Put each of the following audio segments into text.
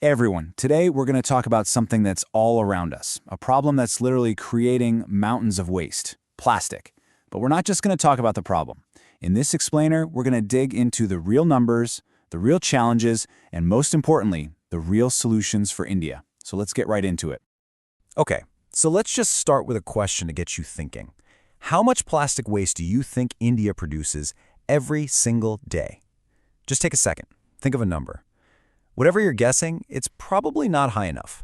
Everyone, today we're going to talk about something that's all around us, a problem that's literally creating mountains of waste, plastic. But we're not just going to talk about the problem. In this explainer, we're going to dig into the real numbers, the real challenges, and most importantly, the real solutions for India. So let's get right into it. Okay, so let's just start with a question to get you thinking. How much plastic waste do you think India produces every single day? Just take a second. Think of a number. Whatever you're guessing, it's probably not high enough.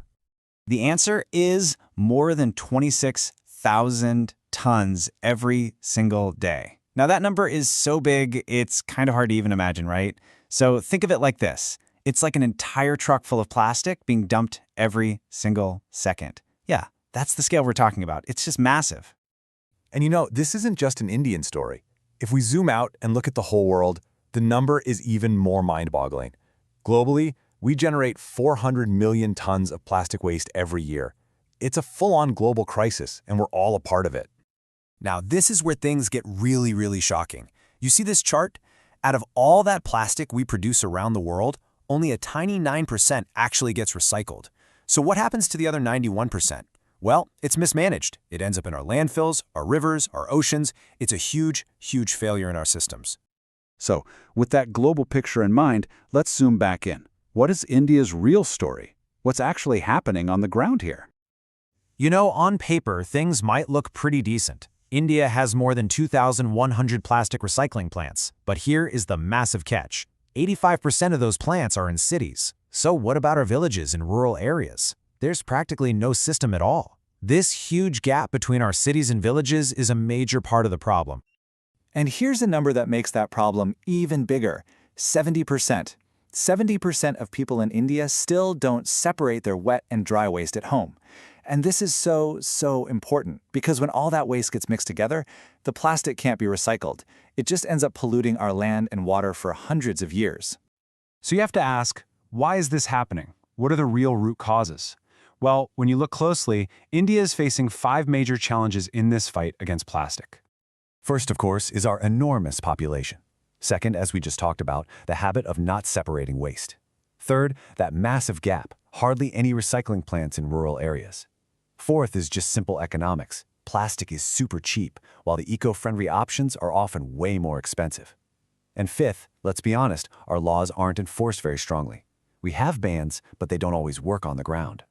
The answer is more than 26,000 tons every single day. Now that number is so big, it's kind of hard to even imagine, right? So think of it like this. It's like an entire truck full of plastic being dumped every single second. Yeah, that's the scale we're talking about. It's just massive. And you know, this isn't just an Indian story. If we zoom out and look at the whole world, the number is even more mind-boggling. Globally, we generate 400 million tons of plastic waste every year. It's a full-on global crisis, and we're all a part of it. Now, this is where things get really shocking. You see this chart? Out of all that plastic we produce around the world, only a tiny 9% actually gets recycled. So what happens to the other 91%? Well, it's mismanaged. It ends up in our landfills, our rivers, our oceans. It's a huge failure in our systems. So, with that global picture in mind, let's zoom back in. What is India's real story? What's actually happening on the ground here? You know, on paper, things might look pretty decent. India has more than 2,100 plastic recycling plants. But here is the massive catch. 85% of those plants are in cities. So what about our villages and rural areas? There's practically no system at all. This huge gap between our cities and villages is a major part of the problem. And here's a number that makes that problem even bigger: 70%. 70% of people in India still don't separate their wet and dry waste at home. And this is so important, because when all that waste gets mixed together, the plastic can't be recycled. It just ends up polluting our land and water for hundreds of years. So you have to ask, why is this happening? What are the real root causes? Well, when you look closely, India is facing 5 major challenges in this fight against plastic. First, of course, is our enormous population. Second, as we just talked about, the habit of not separating waste. Third, that massive gap, hardly any recycling plants in rural areas. Fourth is just simple economics. Plastic is super cheap, while the eco-friendly options are often way more expensive. And fifth, let's be honest, our laws aren't enforced very strongly. We have bans, but they don't always work on the ground.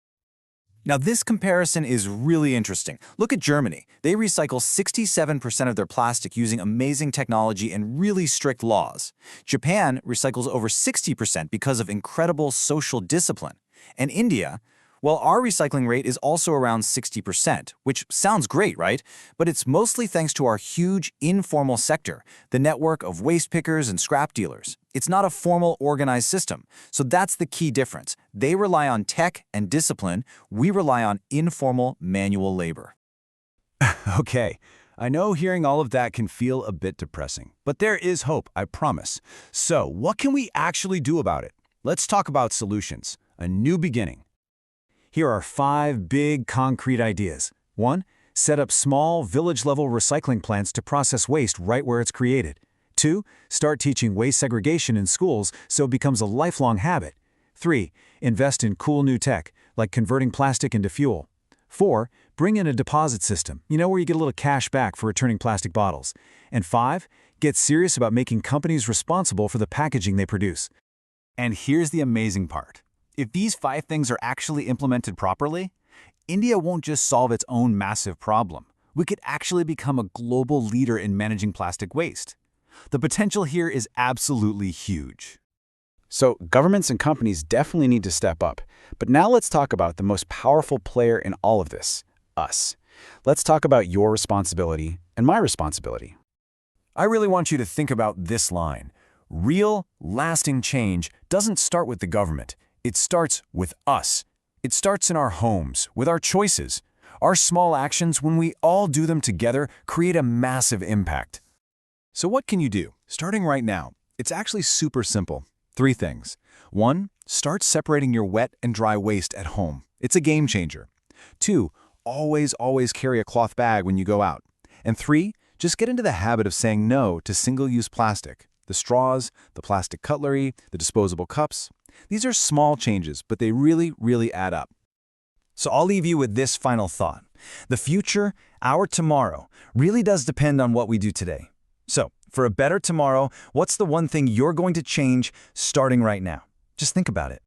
Now, this comparison is really interesting. Look at Germany. They recycle 67% of their plastic using amazing technology and really strict laws. Japan recycles over 60% because of incredible social discipline. And India, well, our recycling rate is also around 60%, which sounds great, right? But it's mostly thanks to our huge informal sector, the network of waste pickers and scrap dealers. It's not a formal, organized system. So that's the key difference. They rely on tech and discipline. We rely on informal, manual labor. Okay, I know hearing all of that can feel a bit depressing, but there is hope, I promise. So, what can we actually do about it? Let's talk about solutions, a new beginning. Here are 5 big concrete ideas. 1. Set up small, village-level recycling plants to process waste right where it's created. 2. Start teaching waste segregation in schools so it becomes a lifelong habit. 3. Invest in cool new tech, like converting plastic into fuel. 4. Bring in a deposit system, where you get a little cash back for returning plastic bottles. And 5. Get serious about making companies responsible for the packaging they produce. And here's the amazing part. If these 5 things are actually implemented properly, India won't just solve its own massive problem. We could actually become a global leader in managing plastic waste. The potential here is absolutely huge. So, governments and companies definitely need to step up. But now let's talk about the most powerful player in all of this, us. Let's talk about your responsibility and my responsibility. I really want you to think about this line. Real, lasting change doesn't start with the government. It starts with us. It starts in our homes, with our choices. Our small actions, when we all do them together, create a massive impact. So what can you do? Starting right now, it's actually super simple. 3 things. 1, start separating your wet and dry waste at home. It's a game changer. 2, always carry a cloth bag when you go out. And 3, just get into the habit of saying no to single-use plastic. The straws, the plastic cutlery, the disposable cups. These are small changes, but they really, really add up. So I'll leave you with this final thought. The future, our tomorrow, really does depend on what we do today. So, for a better tomorrow, what's the one thing you're going to change starting right now? Just think about it.